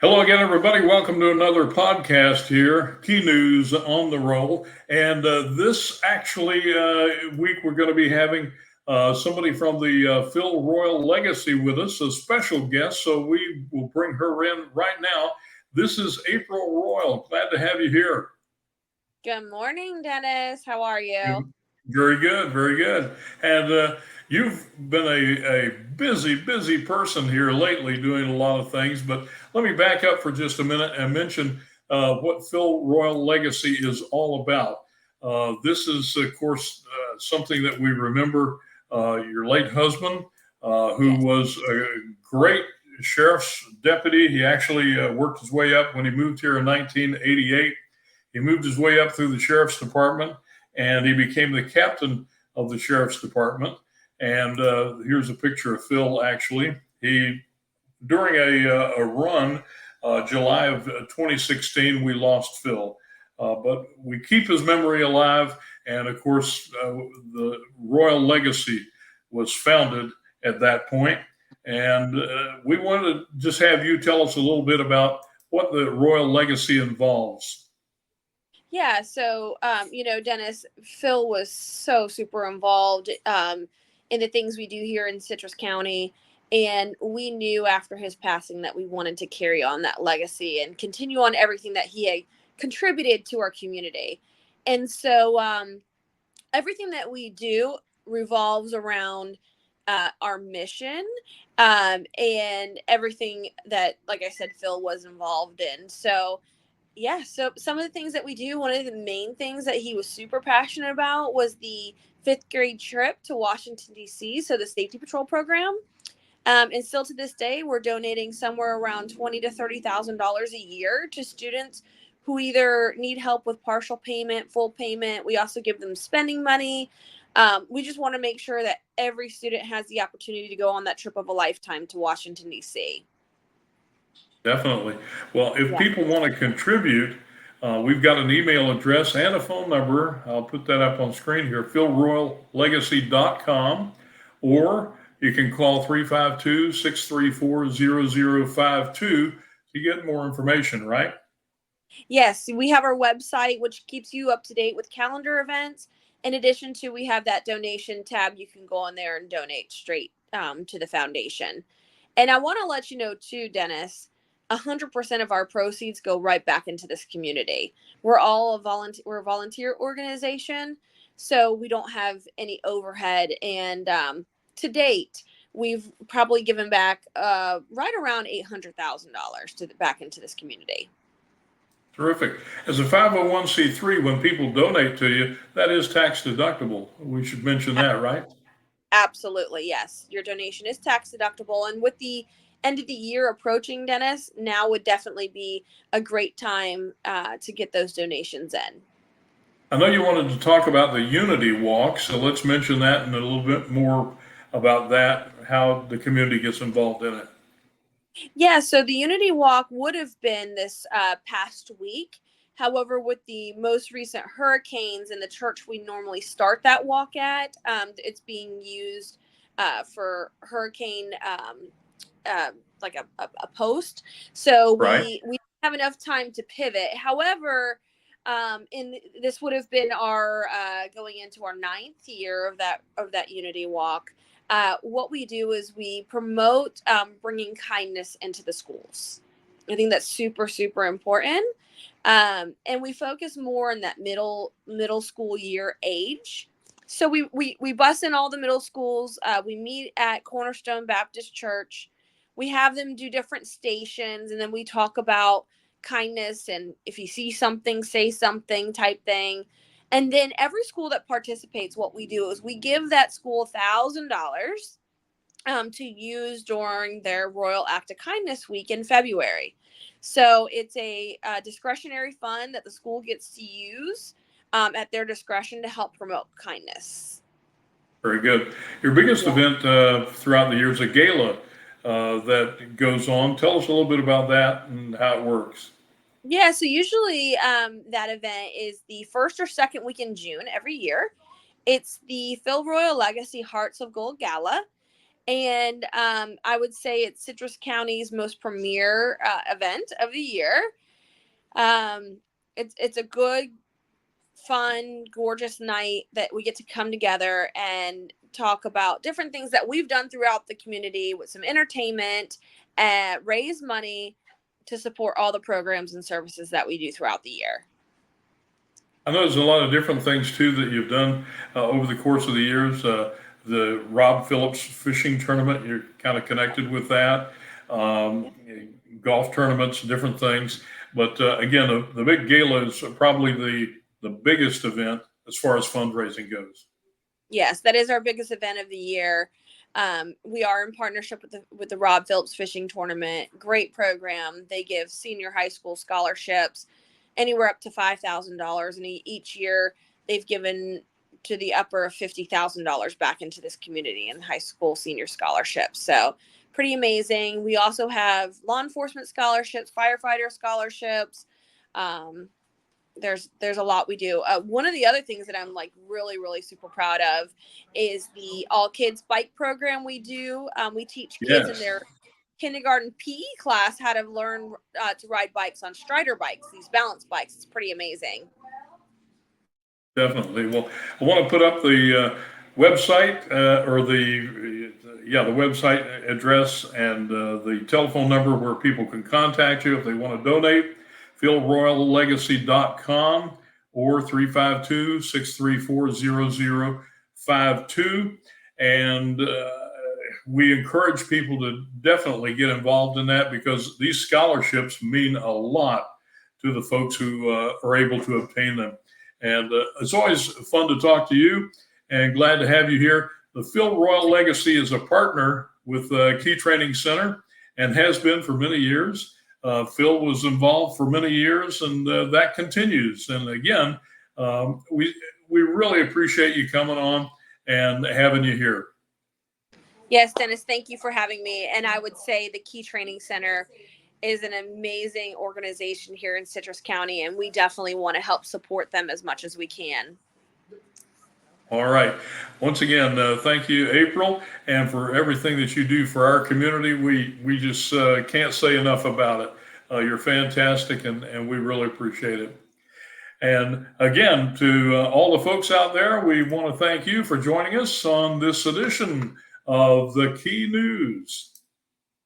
Hello again, everybody. Welcome to another podcast here, Key News on the Roll. And this week, we're going to be having somebody from the Phil Royal Legacy with us, a special guest. So we will bring her in right now. This is April Royal. Glad to have you here. Good morning, Dennis. How are you? Very good, very good. And you've been a busy person here lately doing a lot of things. But let me back up for just a minute and mention what Phil Royal Legacy is all about. This is, of course, something that we remember your late husband, who Yes. was a great sheriff's deputy. He actually worked his way up when he moved here in 1988. He moved his way up through the sheriff's department and he became the captain of the sheriff's department. And here's a picture of Phil. Actually, he during a run, July of 2016, we lost Phil, but we keep his memory alive. And of course, the Royal Legacy was founded at that point. And we want to just have you tell us a little bit about what the Royal Legacy involves. Yeah. Dennis, Phil was so super involved in the things we do here in Citrus County. And we knew after his passing that we wanted to carry on that legacy and continue on everything that he had contributed to our community. And so everything that we do revolves around our mission and everything that, like I said, Phil was involved in. So some of the things that we do, one of the main things that he was super passionate about was the fifth grade trip to Washington, D.C., so the Safety Patrol program. And still to this day, we're donating somewhere around $20,000 to $30,000 a year to students who either need help with partial payment, full payment. We also give them spending money. We just want to make sure that every student has the opportunity to go on that trip of a lifetime to Washington, D.C. Definitely. Well, if Yeah. people want to contribute, we've got an email address and a phone number. I'll put that up on screen here, philroyallegacy.com, or you can call 352-634-0052 to get more information, right? Yes, we have our website, which keeps you up to date with calendar events. In addition to, we have that donation tab. You can go on there and donate straight to the foundation. And I want to let you know too, Dennis, 100% of our proceeds go right back into this community. We're all we're a volunteer organization, so we don't have any overhead. And to date, we've probably given back right around $800,000 back into this community. Terrific. As a 501c3, when people donate to you, that is tax deductible. We should mention that, right? Absolutely, yes. Your donation is tax deductible. And with the end of the year approaching, Dennis, now would definitely be a great time to get those donations in. I know you wanted to talk about the Unity Walk, so let's mention that and a little bit more about that, how the community gets involved in it. Yeah, so the Unity Walk would have been this past week. However, with the most recent hurricanes in the church we normally start that walk at, it's being used for hurricane like a post. So Right. we have enough time to pivot. However, in this would have been our going into our ninth year of that Unity Walk. What we do is we promote bringing kindness into the schools. I think that's super super important, and we focus more on that middle school year age. So we bus in all the middle schools. We meet at Cornerstone Baptist Church. We have them do different stations, and then we talk about kindness and if you see something, say something type thing. And then every school that participates, what we do is we give that school $1,000 to use during their Royal Act of Kindness week in February. So it's a discretionary fund that the school gets to use at their discretion to help promote kindness. Very good. Your biggest Yeah. event throughout the year is a gala that goes on. Tell us a little bit about that and how it works. Yeah, so usually that event is the first or second week in June every year. It's the Phil Royal Legacy Hearts of Gold Gala. And I would say it's Citrus County's most premier event of the year. It's a good, fun, gorgeous night that we get to come together and talk about different things that we've done throughout the community with some entertainment, raise money to support all the programs and services that we do throughout the year. I know there's a lot of different things too that you've done over the course of the years. The Rob Phillips fishing tournament, you're kind of connected with that. Um, Golf tournaments, different things. But again, the big gala is probably the biggest event as far as fundraising goes. Yes, that is our biggest event of the year. We are in partnership with the Rob Phillips Fishing Tournament. Great program. They give senior high school scholarships anywhere up to $5,000, and each year they've given to the upper of $50,000 back into this community in high school senior scholarships. So pretty amazing. We also have law enforcement scholarships, firefighter scholarships. There's a lot we do. One of the other things that I'm like really super proud of is the all kids bike program we do. We teach kids in their kindergarten PE class how to learn to ride bikes on Strider bikes, these balance bikes. It's pretty amazing. Definitely. Well, I want to put up the website or the website address and the telephone number where people can contact you if they want to donate. PhilRoyalLegacy.com or 352-634-0052. And we encourage people to definitely get involved in that because these scholarships mean a lot to the folks who are able to obtain them. And it's always fun to talk to you and glad to have you here. The Phil Royal Legacy is a partner with Key Training Center and has been for many years. Phil was involved for many years, and that continues. And again, we really appreciate you coming on and having you here. Yes, Dennis, thank you for having me. And I would say the Key Training Center is an amazing organization here in Citrus County, and we definitely want to help support them as much as we can. All right. Once again, thank you, April, and for everything that you do for our community. We just can't say enough about it. You're fantastic, and we really appreciate it. And again, to all the folks out there, we want to thank you for joining us on this edition of the Key News.